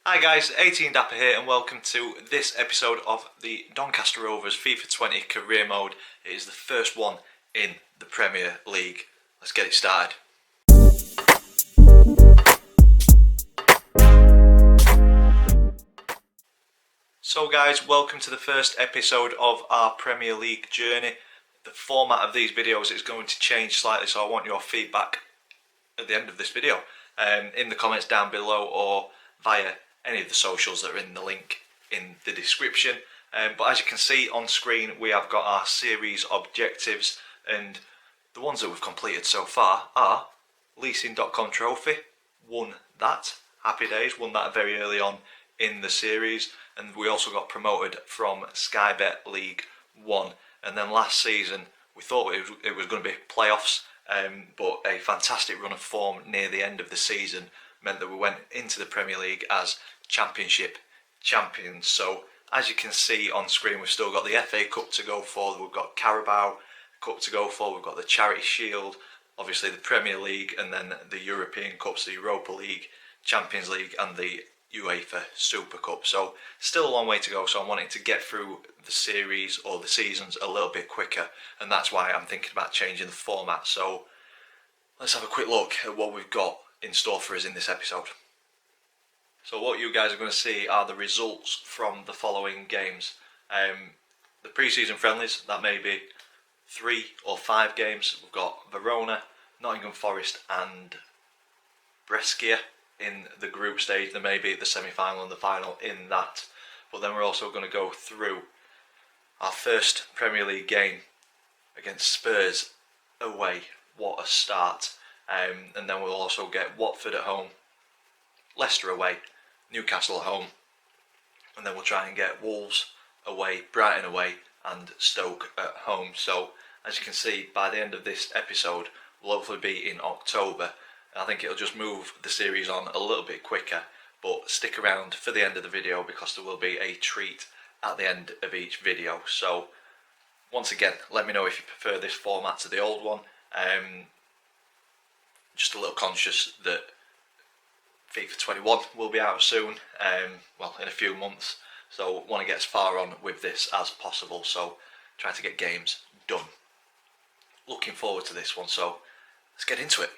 Hi guys, 18 Dapper here and welcome to this episode of the Doncaster Rovers FIFA20 career mode. It is the first one in the Premier League. Let's get it started. So guys, welcome to the first episode of our Premier League journey. The format of these videos is going to change slightly, so I want your feedback at the end of this video in the comments down below or via any of the socials that are in the link in the description. But as you can see on screen, we have got our series objectives, and the ones that we've completed so far are leasing.com trophy, won that, happy days, won that very early on in the series, and we also got promoted from Sky Bet League 1. And then last season we thought it was going to be playoffs, but a fantastic run of form near the end of the season meant that we went into the Premier League as Championship champions. So as you can see on screen, we've still got the FA Cup to go for, we've got Carabao Cup to go for, we've got the Charity Shield, obviously the Premier League, and then the European Cups, the Europa League, Champions League and the UEFA Super Cup. So still a long way to go, so I'm wanting to get through the series or the seasons a little bit quicker, and that's why I'm thinking about changing the format. So let's have a quick look at what we've got in store for us in this episode. So what you guys are going to see are the results from the following games. The pre-season friendlies, that may be 3 or 5 games. We've got Verona, Nottingham Forest and Brescia in the group stage. There may be the semi-final and the final in that. But then we're also going to go through our first Premier League game against Spurs away. What a start. And then we'll also get Watford at home, Leicester away, Newcastle at home, and then we'll try and get Wolves away, Brighton away and Stoke at home. So as you can see, by the end of this episode we'll hopefully be in October. I think it'll just move the series on a little bit quicker, but stick around for the end of the video because there will be a treat at the end of each video. So once again, let me know if you prefer this format to the old one. Just a little conscious that FIFA21 will be out soon, well, in a few months, so want to get as far on with this as possible, so trying to get games done. Looking forward to this one, so let's get into it.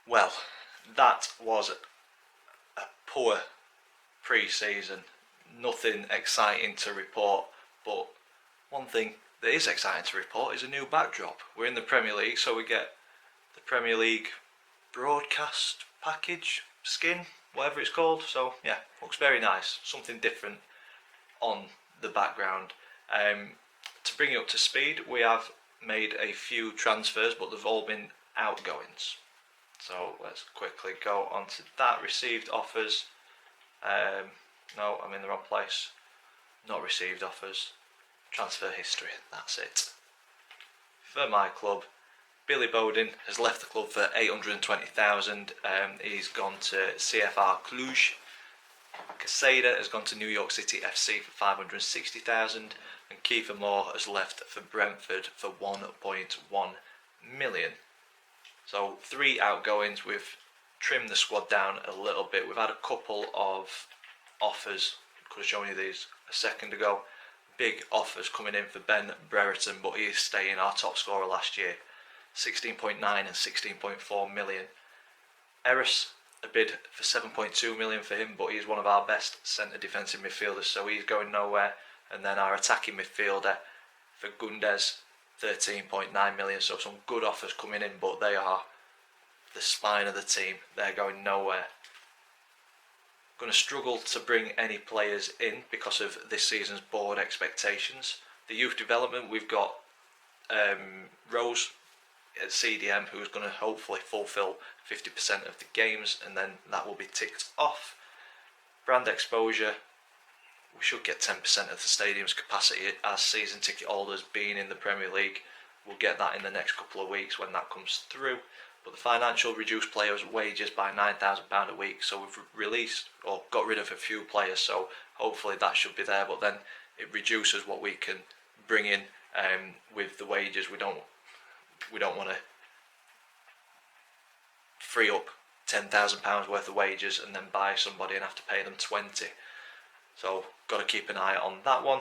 Well, that was a poor pre-season, nothing exciting to report, but one thing that is exciting to report is a new backdrop. We're in the Premier League, so we get the Premier League broadcast package skin, whatever it's called. So yeah, looks very nice, something different on the background. To bring you up to speed, we have made a few transfers, but they've all been outgoings. So let's quickly go on to that. Received offers. No, I'm in the wrong place. not received offers. Transfer history, that's it. For my club, Billy Bowden has left the club for 820,000. He's gone to CFR Cluj. Casada has gone to New York City FC for 560,000, and Kiefer Moore has left for Brentford for 1.1 million. So 3 outgoings. We've trimmed the squad down a little bit. We've had a couple of offers. Could have shown you these a second ago. Big offers coming in for Ben Brereton, but he is staying, our top scorer last year. 16.9 and 16.4 million. Eris, a bid for 7.2 million for him, but he's one of our best centre defensive midfielders, so he's going nowhere. And then our attacking midfielder for Gundes, 13.9 million. So some good offers coming in, but they are the spine of the team. They're going nowhere. Going to struggle to bring any players in because of this season's board expectations. The youth development, we've got Rose at CDM, who's going to hopefully fulfill 50% of the games, and then that will be ticked off. Brand exposure, we should get 10% of the stadium's capacity as season ticket holders being in the Premier League. We'll get that in the next couple of weeks when that comes through. But the financial reduced players' wages by £9,000 a week, so we've released or got rid of a few players, so hopefully that should be there. But then it reduces what we can bring in with the wages. We don't want to free up £10,000 worth of wages and then buy somebody and have to pay them 20. So got to keep an eye on that one.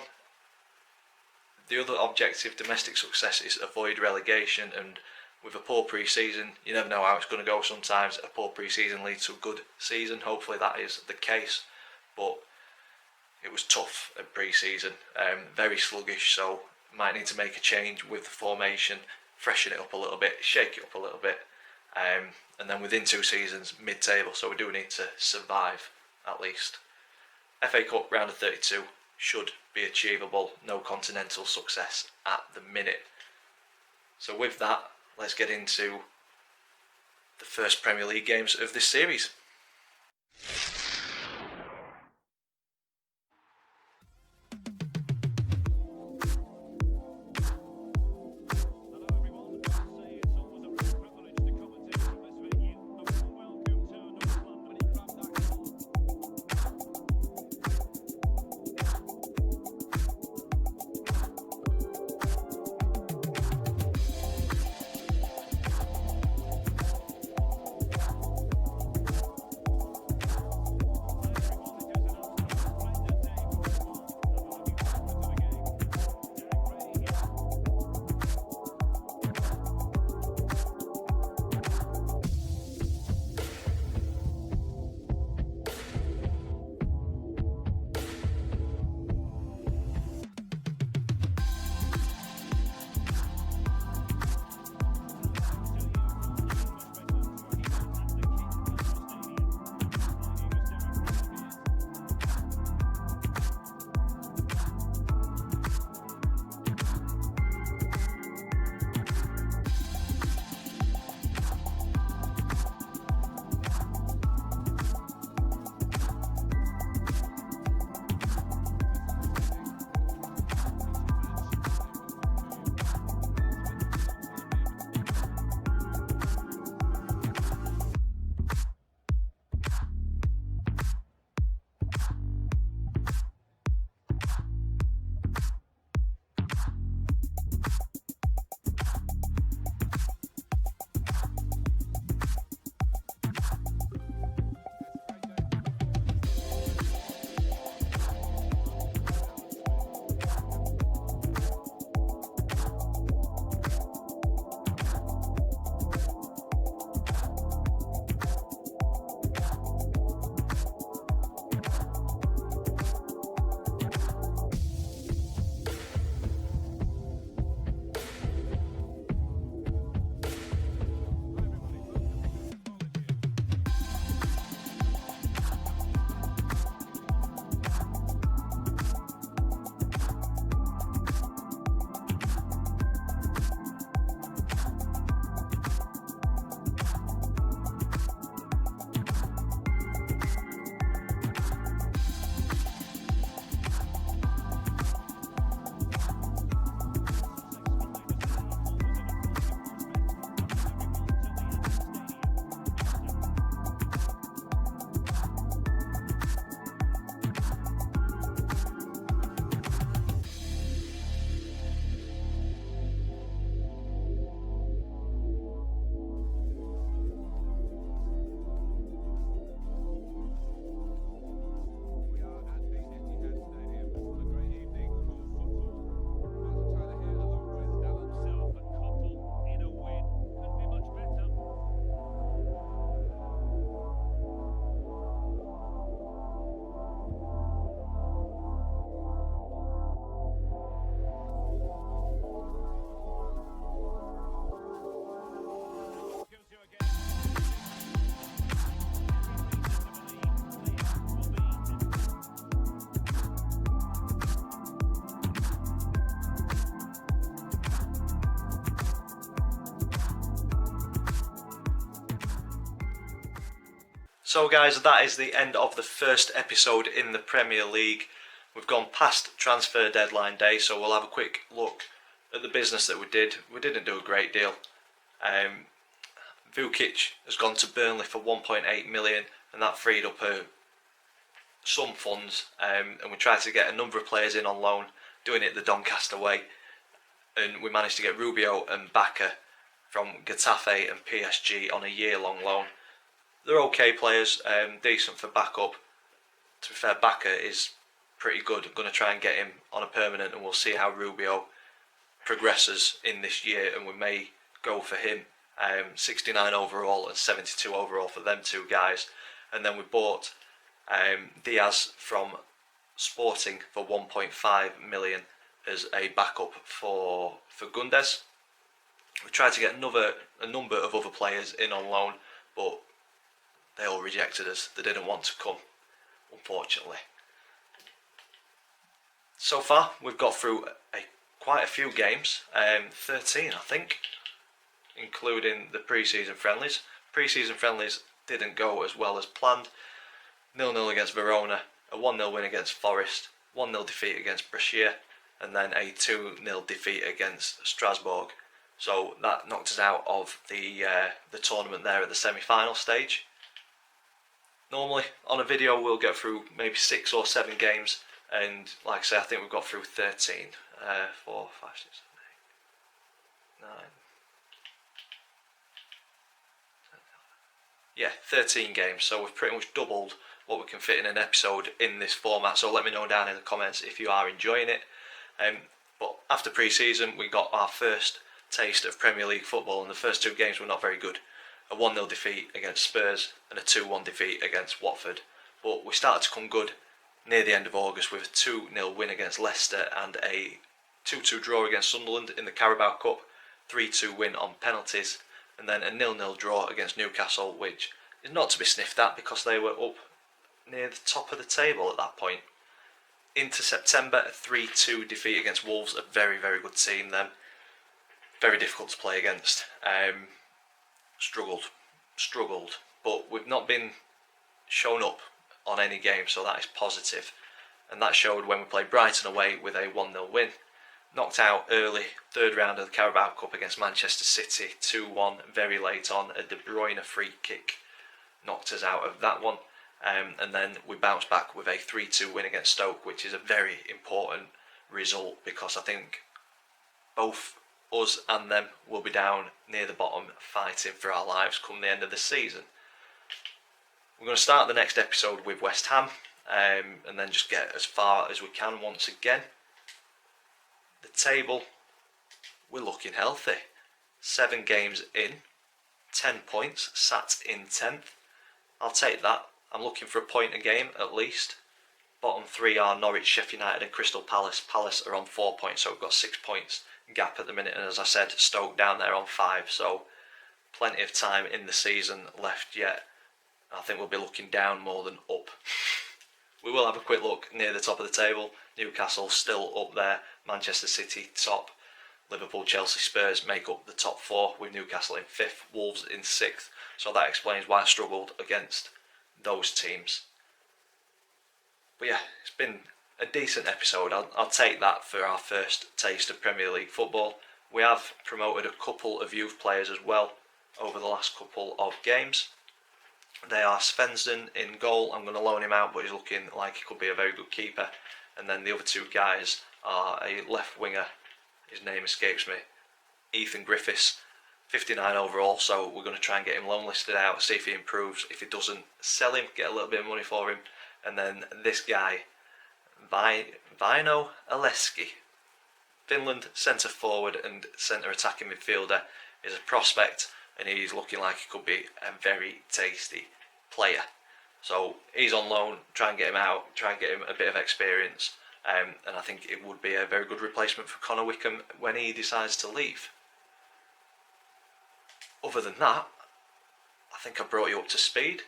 The other objective, domestic success, is avoid relegation, and with a poor pre-season, you never know how it's going to go. Sometimes a poor pre-season leads to a good season. Hopefully that is the case, but it was tough at pre-season, very sluggish, so might need to make a change with the formation, freshen it up a little bit, shake it up a little bit, and then within 2 seasons, mid-table, so we do need to survive at least. FA Cup round of 32 should be achievable, no continental success at the minute. So with that, let's get into the first Premier League games of this series. So guys, that is the end of the first episode in the Premier League. We've gone past transfer deadline day, so we'll have a quick look at the business that we did. We didn't do a great deal. Vukic has gone to Burnley for 1.8 million, and that freed up some funds, and we tried to get a number of players in on loan, doing it the Doncaster way, and we managed to get Rubio and Bacca from Getafe and PSG on a year-long loan. They're okay players, decent for backup. To be fair, Bacca is pretty good. I'm going to try and get him on a permanent, and we'll see how Rubio progresses in this year, and we may go for him. 69 overall and 72 overall for them two guys. And then we bought Diaz from Sporting for 1.5 million as a backup for Gundes. We tried to get a number of other players in on loan, but they all rejected us. They didn't want to come, unfortunately. So far, we've got through quite a few games, 13 I think, including the pre-season friendlies. Pre-season friendlies didn't go as well as planned. 0-0 against Verona, a 1-0 win against Forest, 1-0 defeat against Brescia, and then a 2-0 defeat against Strasbourg. So that knocked us out of the tournament there at the semi-final stage. Normally on a video we'll get through maybe 6 or 7 games, and like I say, I think we've got through 13. 4, 5, 6, 7, 8, 9. Yeah, 13 games, so we've pretty much doubled what we can fit in an episode in this format, so let me know down in the comments if you are enjoying it. But after pre-season we got our first taste of Premier League football, and the first 2 games were not very good. A 1-0 defeat against Spurs and a 2-1 defeat against Watford. But we started to come good near the end of August with a 2-0 win against Leicester and a 2-2 draw against Sunderland in the Carabao Cup, 3-2 win on penalties, and then a 0-0 draw against Newcastle, which is not to be sniffed at because they were up near the top of the table at that point. Into September, a 3-2 defeat against Wolves, a very, very good team then. Very difficult to play against. Struggled, but we've not been shown up on any game, so that is positive. And that showed when we played Brighton away with a 1-0 win. Knocked out early, 3rd round of the Carabao Cup against Manchester City, 2-1 very late on, a De Bruyne free kick knocked us out of that one. And then we bounced back with a 3-2 win against Stoke, which is a very important result because I think both us and them will be down near the bottom fighting for our lives come the end of the season. We're going to start the next episode with West Ham, and then just get as far as we can once again. The table, we're looking healthy. 7 games in, 10 points, sat in 10th. I'll take that. I'm looking for a point a game at least. Bottom 3 are Norwich, Sheffield United and Crystal Palace. Palace are on 4 points, so we've got 6 points gap at the minute, and as I said, Stoke down there on 5, so plenty of time in the season left yet. I think we'll be looking down more than up. We will have a quick look near the top of the table. Newcastle still up there, Manchester City top, Liverpool, Chelsea, Spurs make up the top 4 with Newcastle in 5th, Wolves in 6th, so that explains why I struggled against those teams. But yeah, it's been a decent episode. I'll take that for our first taste of Premier League football. We have promoted a couple of youth players as well over the last couple of games. They are Svensson in goal. I'm going to loan him out, but he's looking like he could be a very good keeper. And then the other 2 guys are a left winger, his name escapes me, Ethan Griffiths, 59 overall, so we're going to try and get him loan listed out, see if he improves. If he doesn't, sell him, get a little bit of money for him. And then this guy, Vaino Aleski, Finland centre forward and centre attacking midfielder, is a prospect, and he's looking like he could be a very tasty player. So he's on loan, try and get him out, try and get him a bit of experience, and I think it would be a very good replacement for Connor Wickham when he decides to leave. Other than that, I think I brought you up to speed.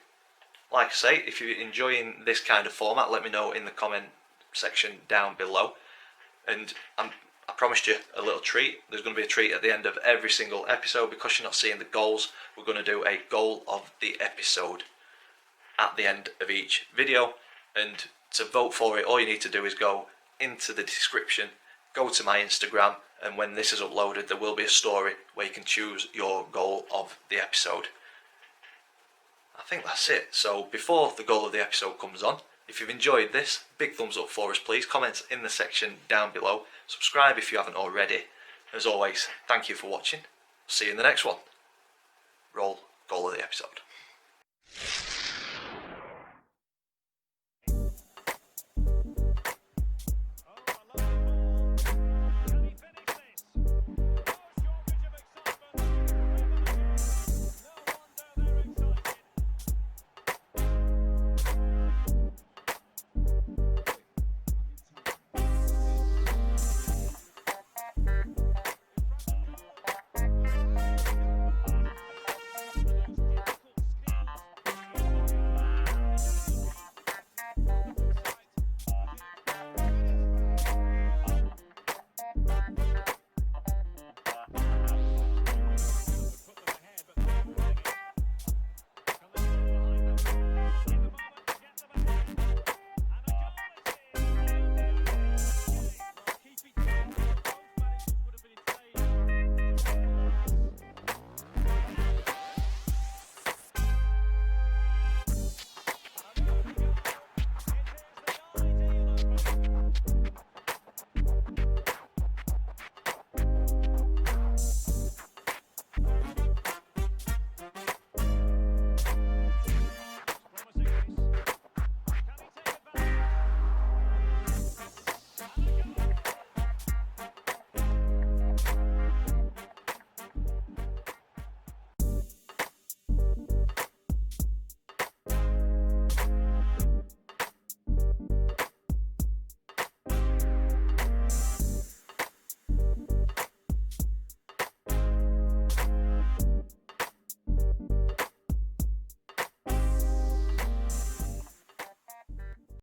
Like I say, if you're enjoying this kind of format, let me know in the comment section down below. And I promised you a little treat. There's going to be a treat at the end of every single episode. Because you're not seeing the goals, we're going to do a goal of the episode. at the end of each video. And to vote for it, all you need to do is go into the description, go to my Instagram, and when this is uploaded there will be a story where you can choose your goal of the episode. I think that's it. So before the goal of the episode comes on, if you've enjoyed this, big thumbs up for us please, comment in the section down below, subscribe if you haven't already. As always, thank you for watching, see you in the next one. Roll goal of the episode.